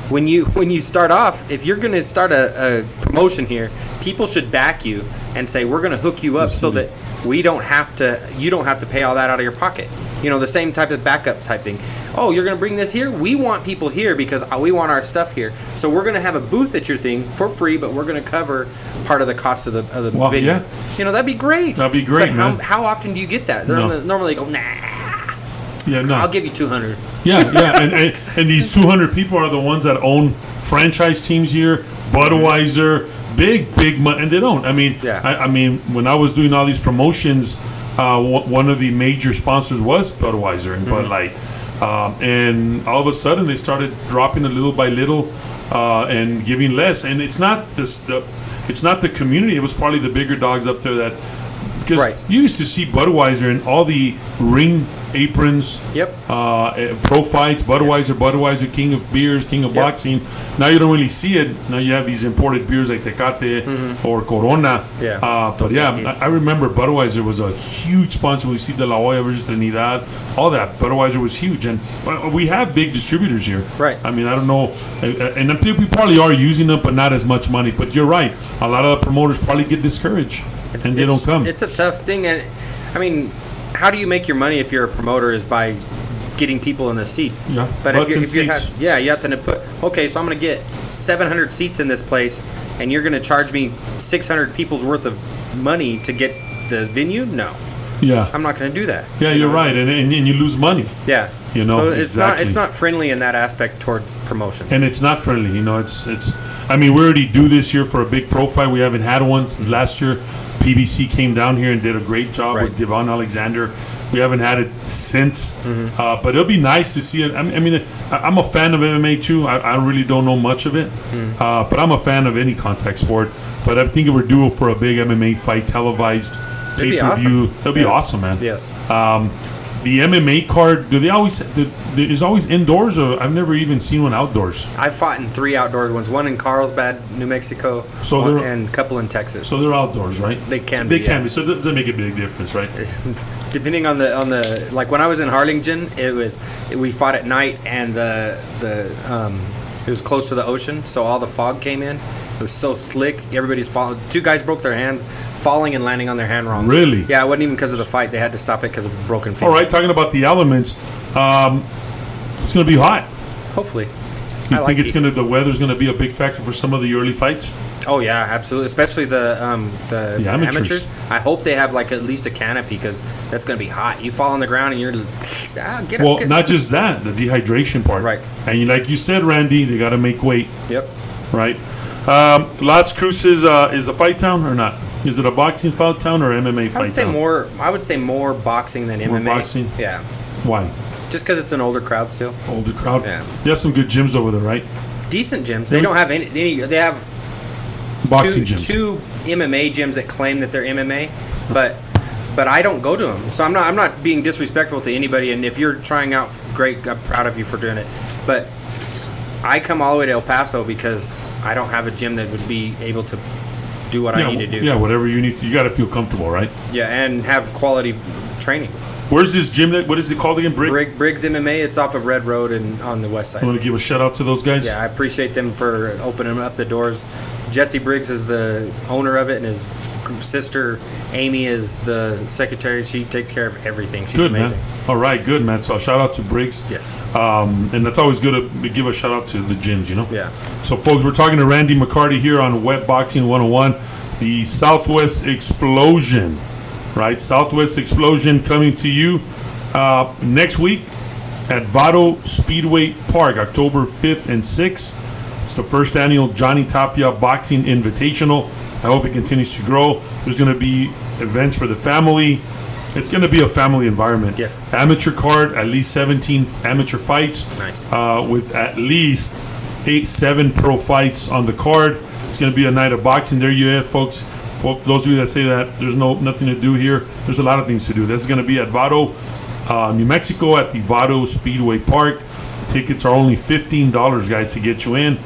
When you start off, if you're going to start a promotion here, people should back you and say, we're going to hook you up so that you don't have to pay all that out of your pocket. The same type of backup type thing. Oh, you're going to bring this here? We want people here because we want our stuff here. So we're going to have a booth at your thing for free, but we're going to cover part of the cost of the video. Yeah. That'd be great. That'd be great, but man. How often do you get that? Normally they go, nah. Yeah, no. I'll give you 200. Yeah, and these 200 people are the ones that own franchise teams here, Budweiser, big money, and they don't. I mean, I mean, when I was doing all these promotions, one of the major sponsors was Budweiser and Bud Light, and all of a sudden they started dropping a little by little and giving less. And it's not this. it's not the community. It was probably the bigger dogs up there that, because Right. you used to see Budweiser in all the ring aprons. Yep. Pro fights, Budweiser, king of beers, king of Yep. boxing. Now you don't really see it. Now you have these imported beers like Tecate or Corona. Yeah, But Dos yeah, Equis. I remember Budweiser was a huge sponsor. We see De La Hoya versus Trinidad, all that. Budweiser was huge, and we have big distributors here. Right. I mean, I don't know, and we probably are using them, but not as much money. But you're right. A lot of the promoters probably get discouraged, and they don't come. It's a tough thing, and I mean, how do you make your money if you're a promoter is by getting people in the seats? Yeah, But butts if and you seats. have, you have to put, okay, so I'm going to get 700 seats in this place, and you're going to charge me 600 people's worth of money to get the venue? No, Yeah. I'm not going to do that. Yeah, You you're know? right, and you lose money. Yeah. You know, so it's exactly. not friendly in that aspect towards promotion. And it's not friendly, you know. It's. I mean, we already do this year for a big pro fight. We haven't had one since last year. PBC came down here and did a great job Right. with Devon Alexander. We haven't had it since, Mm-hmm. but it'll be nice to see it. I mean, I'm a fan of MMA too. I really don't know much of it, Mm. but I'm a fan of any contact sport. But I think if we're due for a big MMA fight, televised It'd be pay-per-view, awesome. it'll be awesome, man. Yes. The MMA card, is always indoors, or I've never even seen one outdoors. I fought in 3 outdoors ones, one in Carlsbad, New Mexico, So one, they're- and a couple in Texas. So they're outdoors, right? They can They be, can yeah. be. So it doesn't make a big difference, right? Depending on the like when I was in Harlingen, we fought at night, and it was close to the ocean, so all the fog came in. It was so slick. Everybody's falling. 2 guys broke their hands, falling and landing on their hand wrong. Really? Yeah, it wasn't even because of the fight. They had to stop it because of broken finger. All right, talking about the elements, it's going to be hot. Hopefully. You I think like it. the weather's going to be a big factor for some of the early fights? Oh yeah, absolutely. Especially the amateurs. amateurs. I hope they have like at least a canopy because that's going to be hot. You fall on the ground and you're get Well, up. not just that, the dehydration part. Right. And like you said, Randy, they got to make weight, Yep. right? Las Cruces is a fight town or not? Is it a boxing fight town or MMA fight I would say town? more. I would say more boxing than More MMA. boxing? Yeah. Why? Just because it's an older crowd still. Older crowd? Yeah. You have some good gyms over there, right? Decent gyms. They don't have any. They have Boxing two, gyms. 2 MMA gyms that claim that they're MMA, but I don't go to them. So I'm not being disrespectful to anybody. And if you're trying out, great. I'm proud of you for doing it. But I come all the way to El Paso because I don't have a gym that would be able to do what I need to do. Yeah, whatever you need. You got to feel comfortable, right? Yeah, and have quality training. Where's this gym? What is it called again? Briggs MMA. It's off of Red Road and on the west side. I want to give a shout out to those guys. Yeah, I appreciate them for opening up the doors. Jesse Briggs is the owner of it, and his sister Amy is the secretary. She takes care of everything. She's Good, amazing. man. All right, good, man. So shout out to Briggs. Yes. And that's always good to give a shout out to the gyms, you know? Yeah. So, folks, we're talking to Randy McCarty here on Web Boxing 101. The Southwest Explosion, right? Southwest Explosion coming to you next week at Vado Speedway Park, October 5th and 6th. It's the first annual Johnny Tapia Boxing Invitational. I hope it continues to grow. There's going to be events for the family. It's going to be a family environment. Yes. Amateur card, at least 17 amateur fights. Nice. With at least 7 pro fights on the card. It's going to be a night of boxing. There you have, folks. For those of you that say that there's nothing to do here, there's a lot of things to do. This is going to be at Vado, New Mexico, at the Vado Speedway Park. Tickets are only $15, guys, to get you in.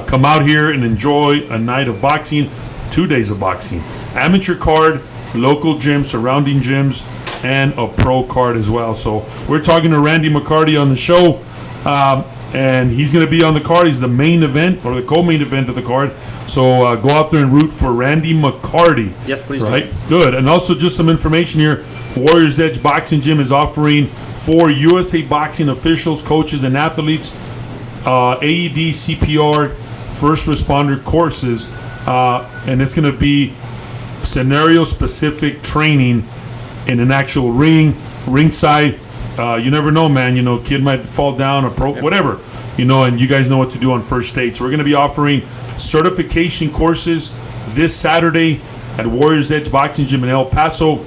Come out here and enjoy a night of boxing, 2 days of boxing. Amateur card, local gyms, surrounding gyms, and a pro card as well. So we're talking to Randy McCarty on the show, and he's going to be on the card. He's the main event or the co-main event of the card. So go out there and root for Randy McCarty. Yes, please do. Right? Good. And also just some information here. Warriors Edge Boxing Gym is offering 4 USA Boxing officials, coaches, and athletes AED, CPR, first responder courses, and it's going to be scenario-specific training in an actual ringside. You never know, man. You know, kid might fall down or whatever. You know, and you guys know what to do on first date. So we're going to be offering certification courses this Saturday at Warriors Edge Boxing Gym in El Paso.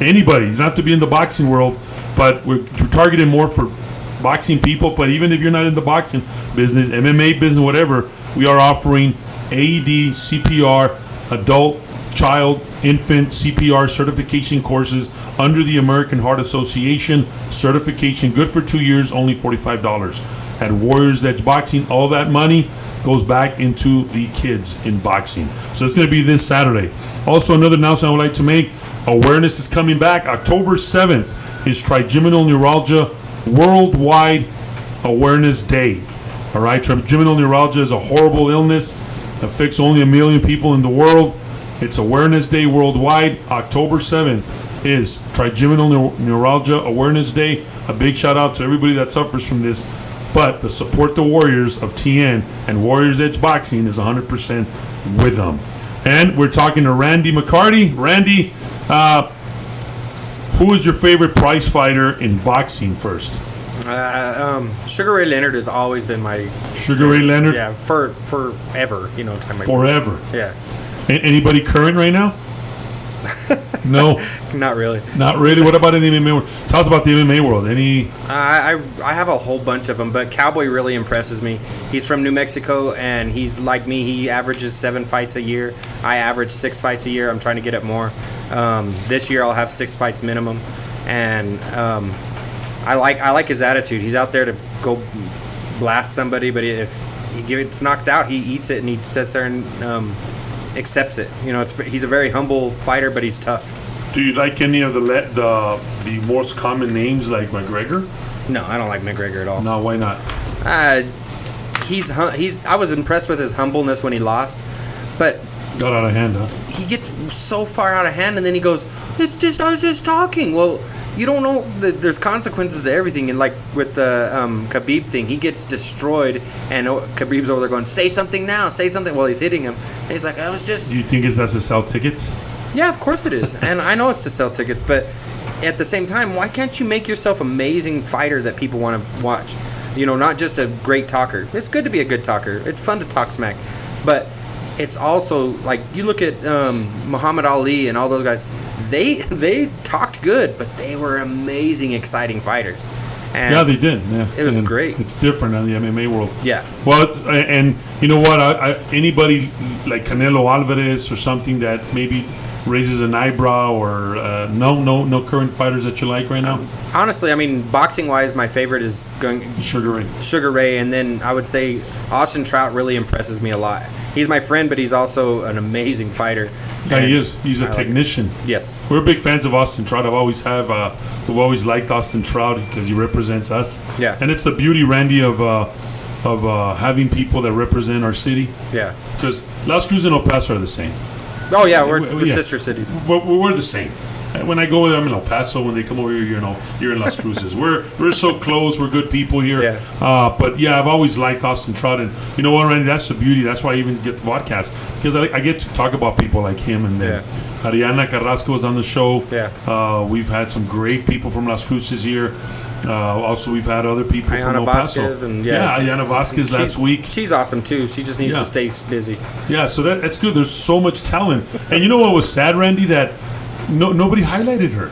Anybody, you don't have to be in the boxing world, but we're targeting more for boxing people. But even if you're not in the boxing business, MMA business, whatever, we are offering AED, CPR, adult, child, infant CPR certification courses under the American Heart Association certification, good for 2 years, only $45. At Warriors Edge Boxing, all that money goes back into the kids in boxing. So it's going to be this Saturday. Also, another announcement I would like to make, awareness is coming back. October 7th is Trigeminal Neuralgia Worldwide Awareness Day. All right, trigeminal neuralgia is a horrible illness that affects only 1 million people in the world. It's Awareness Day worldwide. October 7th is Trigeminal Neuralgia Awareness Day. A big shout out to everybody that suffers from this. But the Support the Warriors of TN and Warriors Edge Boxing is 100% with them. And we're talking to Randy McCarty. Randy, who is your favorite prize fighter in boxing first? Sugar Ray Leonard has always been my Sugar Ray Leonard? Yeah, forever. You know, time forever. Yeah. Anybody current right now? No, not really. Not really. What about in the MMA world? Tell us about the MMA world. Any? I have a whole bunch of them, but Cowboy really impresses me. He's from New Mexico, and he's like me. He averages 7 fights a year. I average 6 fights a year. I'm trying to get up more. This year I'll have 6 fights minimum, and I like his attitude. He's out there to go blast somebody, but if he gets knocked out, he eats it and he sits there and accepts it. You know, he's a very humble fighter, but he's tough. Do you like any of the most common names like McGregor? No, I don't like McGregor at all. No, why not? I was impressed with his humbleness when he lost, but got out of hand, huh? He gets so far out of hand, and then he goes, I was just talking. Well, you don't know that there's consequences to everything. And like with the Khabib thing, he gets destroyed, and Khabib's over there going, say something now, say something. Well, he's hitting him, and he's like, I was just... Do you think that's to sell tickets? Yeah, of course it is. And I know it's to sell tickets, but at the same time, why can't you make yourself an amazing fighter that people want to watch? You know, not just a great talker. It's good to be a good talker. It's fun to talk smack. But it's also, like, you look at Muhammad Ali and all those guys, they talked good, but they were amazing, exciting fighters. And yeah, they did. Yeah, it was great. It's different in the MMA world. Yeah. Well, and you know what? Anybody like Canelo Alvarez or something that maybe raises an eyebrow, or no current fighters that you like right now? Honestly, I mean, boxing-wise, my favorite is going Sugar Ray, and then I would say Austin Trout really impresses me a lot. He's my friend, but he's also an amazing fighter. Yeah, he is. He's a technician. Yes. We're big fans of Austin Trout. We've always liked Austin Trout because he represents us. Yeah. And it's the beauty, Randy, of having people that represent our city. Yeah. Because Las Cruces and El Paso are the same. Oh yeah, we're sister cities. We're the same. When I go, I'm in El Paso. When they come over here, you're in Las Cruces. We're so close. We're good people here. Yeah. But yeah, I've always liked Austin Trout, and you know what, Randy? That's the beauty. That's why I even get the podcast, because I get to talk about people like him. And then Ariana Carrasco was on the show. Yeah. We've had some great people from Las Cruces here. Also, we've had other people from El Paso. Vasquez and Ayana Vasquez last week. She's awesome too. She just needs to stay busy. Yeah, so that's good. There's so much talent. And you know what was sad, Randy? That nobody highlighted her.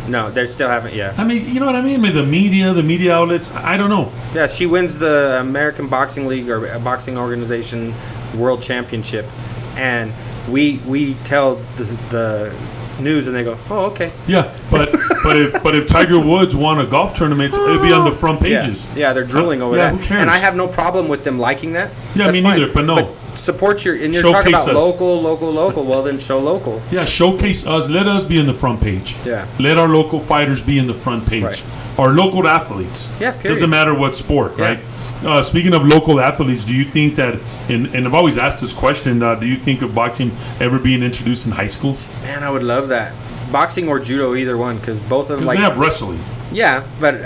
No, they still haven't. Yeah. I mean, you know what I mean? The media outlets. I don't know. Yeah, she wins the American Boxing League or Boxing Organization World Championship, and we tell the news, and they go, "Oh, okay." Yeah, but if Tiger Woods won a golf tournament, it'd be on the front pages. Yeah, they're drooling over that. Who cares? And I have no problem with them liking that. Yeah, That's me fine. neither. But no. But support and you're Showcase talking about us. local. Well, then show local. Yeah, showcase us. Let us be in the front page. Yeah. Let our local fighters be in the front page. Right. Our local athletes. Yeah, period. Doesn't matter what sport, Yeah. right? Speaking of local athletes, do you think that, and I've always asked this question, do you think of boxing ever being introduced in high schools? Man, I would love that. Boxing or judo, either one, because both of them. Because they have wrestling. Yeah, but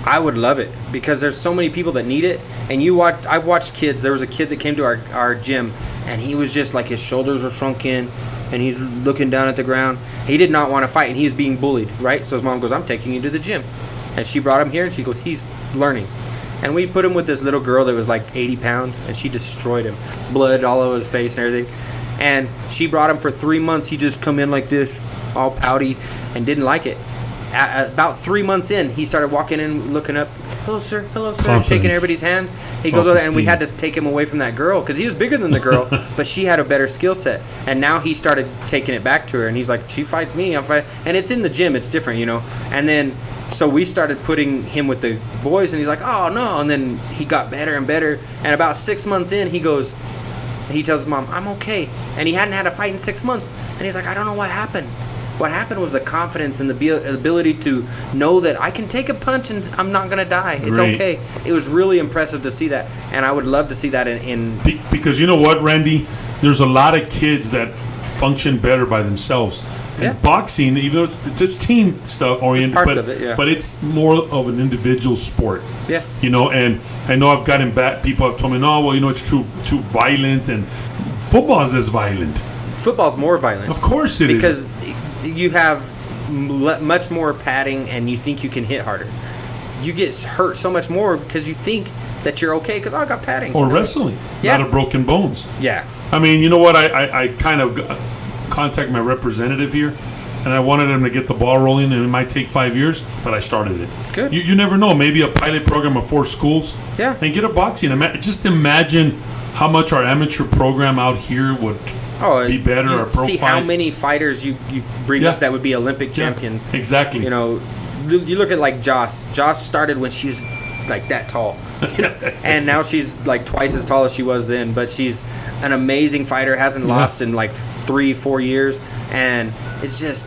I would love it because there's so many people that need it. And I've watched kids. There was a kid that came to our gym, and he was just like his shoulders were shrunk in, and he's looking down at the ground. He did not want to fight, and he was being bullied, right? So his mom goes, "I'm taking you to the gym," and she brought him here, and she goes, "He's learning." And we put him with this little girl that was like 80 pounds, and she destroyed him, blood all over his face and everything. And she brought him for 3 months. He just come in like this, all pouty, and didn't like it. about 3 months in, he started walking in, looking up, hello sir, Confidence. shaking everybody's hands. He goes over there, and we Self-esteem. had to take him away from that girl because he was bigger than the girl, but she had a better skill set. And now he started taking it back to her, and he's like, she fights me, I'm fighting. And it's in the gym, it's different, And then so we started putting him with the boys, and he's like, oh no. And then he got better and better. And about 6 months in, he tells his mom, I'm okay. And he hadn't had a fight in 6 months, and he's like, I don't know what happened. What happened was the confidence and the ability to know that I can take a punch and I'm not going to die. It's Great. okay. It was really impressive to see that. And I would love to see that in Because you know what, Randy? There's a lot of kids that function better by themselves. And Yeah. boxing, even though it's team stuff oriented, parts but, of it, yeah. but it's more of an individual sport. Yeah. And I know I've gotten back. People have told me, no, well, it's too violent, and football is as violent. football's more violent. Of course it is. Because you have much more padding and you think you can hit harder. You get hurt so much more because you think that you're okay because I got padding. Or wrestling, Yeah. not of broken bones. Yeah. I mean, you know what? I kind of contact my representative here, and I wanted him to get the ball rolling, and it might take 5 years, but I started it. Good. You never know. Maybe a pilot program of 4 schools. Yeah. And get a boxing. Just imagine how much our amateur program out here would be better. You Or pro see fight. how many fighters you bring Yeah. up that would be Olympic Yeah, champions. exactly. You look at like Joss. Joss started when she was like that tall, and now she's like twice as tall as she was then. But she's an amazing fighter. Hasn't lost in like 3-4 years, and it's just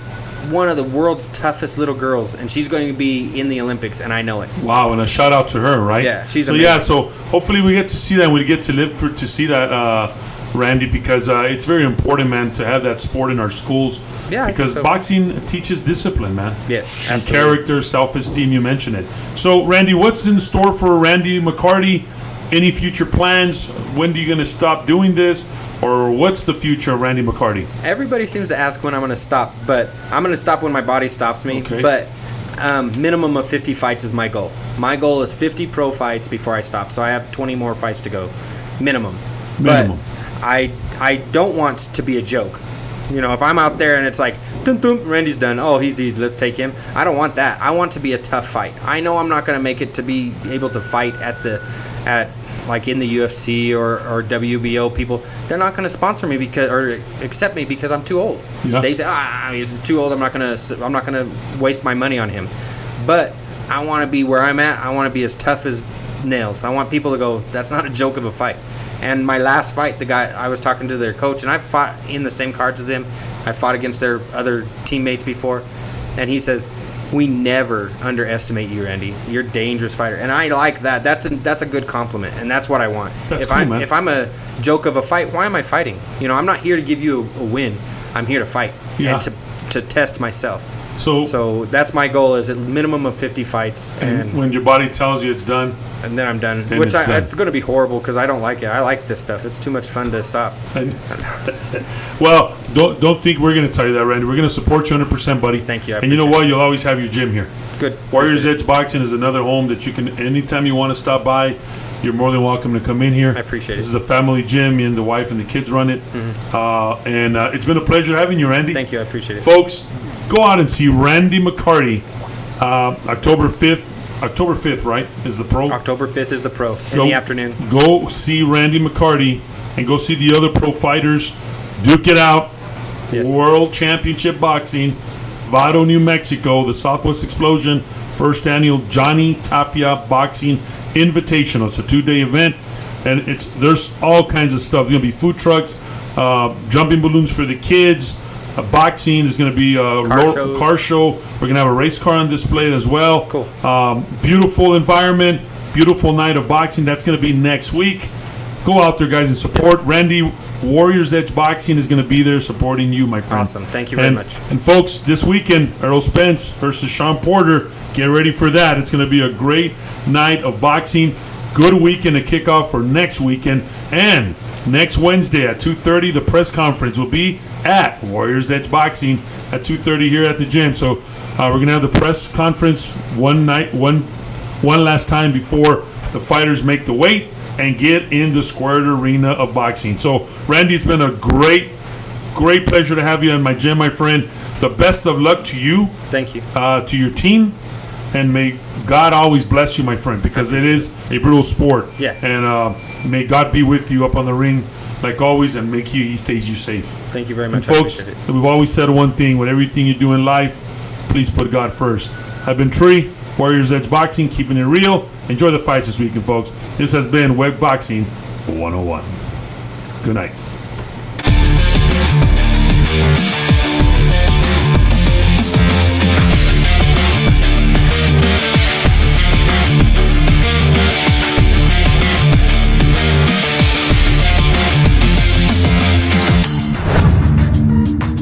one of the world's toughest little girls. And she's going to be in the Olympics, and I know it. Wow, and a shout out to her, right? Yeah, she's so amazing. yeah. So hopefully we get to see that. We get to live to see that, Randy, because it's very important, man, to have that sport in our schools. Yeah, I think because so. boxing teaches discipline, man. Yes, and absolutely. character, self-esteem. You mentioned it. So, Randy, what's in store for Randy McCarty? Any future plans? When are you going to stop doing this? Or what's the future of Randy McCarty? Everybody seems to ask when I'm going to stop, but I'm going to stop when my body stops me. Okay. But minimum of 50 fights is my goal. My goal is 50 pro fights before I stop, so I have 20 more fights to go, minimum. Minimum. But I don't want to be a joke. If I'm out there and it's like, dun, dun, Randy's done. Oh, he's easy. Let's take him. I don't want that. I want to be a tough fight. I know I'm not going to make it to be able to fight at like in the UFC or WBO. People, they're not going to sponsor me or accept me because I'm too old. Yeah. They say, he's too old. I'm not going to waste my money on him. But I want to be where I'm at. I want to be as tough as nails. I want people to go, that's not a joke of a fight. And my last fight, the guy, I was talking to their coach, and I fought in the same cards as them. I fought against their other teammates before. And he says, we never underestimate you, Randy. You're a dangerous fighter. And I like that. That's a good compliment, and that's what I want. That's cool, man. If I'm a joke of a fight, why am I fighting? I'm not here to give you a win. I'm here to fight Yeah. and to test myself. So that's my goal, is a minimum of 50 fights. and when your body tells you it's done, And then I'm done. Then Which it's done. it's going to be horrible because I don't like it. I like this stuff. It's too much fun to stop. well, don't think we're going to tell you that, Randy. We're going to support you 100%, buddy. Thank you. I And you know appreciate what? You'll always have your gym here. Good. Warriors Edge Boxing is another home that you can, anytime you want to stop by, you're more than welcome to come in here. I appreciate This it. is a family gym. Me and the wife and the kids run it. And it's been a pleasure having you, Randy. Thank you. I appreciate it. Folks, go out and see Randy McCarty. October 5th, right, is the pro? October 5th is the pro in the afternoon. Go see Randy McCarty and go see the other pro fighters. Duke it out. Yes. World Championship Boxing, Vado, New Mexico, the Southwest Explosion, first annual Johnny Tapia Boxing Invitational. It's a 2-day event, and there's all kinds of stuff. There's going to be food trucks, jumping balloons for the kids, boxing. There's going to be a car show. We're going to have a race car on display as well. Cool. Beautiful environment, beautiful night of boxing. That's going to be next week. Go out there, guys, and support. Randy, Warriors Edge Boxing is going to be there supporting you, my friend. Awesome. Thank you very much. And folks, this weekend, Errol Spence versus Sean Porter. Get ready for that. It's going to be a great night of boxing. Good weekend to kick off for next weekend. And next Wednesday at 2:30, the press conference will be at Warriors Edge Boxing at 2:30 here at the gym. So we're going to have the press conference one last time before the fighters make the weight and get in the squared arena of boxing. So, Randy, it's been a great great pleasure to have you in my gym, my friend. The best of luck to you. Thank you. To your team. And may God always bless you, my friend, because it is a brutal sport. Yeah. And may God be with you up on the ring, like always, and make you, he stays you safe. Thank you very much. And folks, we've always said one thing: with everything you do in life, please put God first. I've been Tree, Warriors Edge Boxing, keeping it real. Enjoy the fights this weekend, folks. This has been Web Boxing 101. Good night.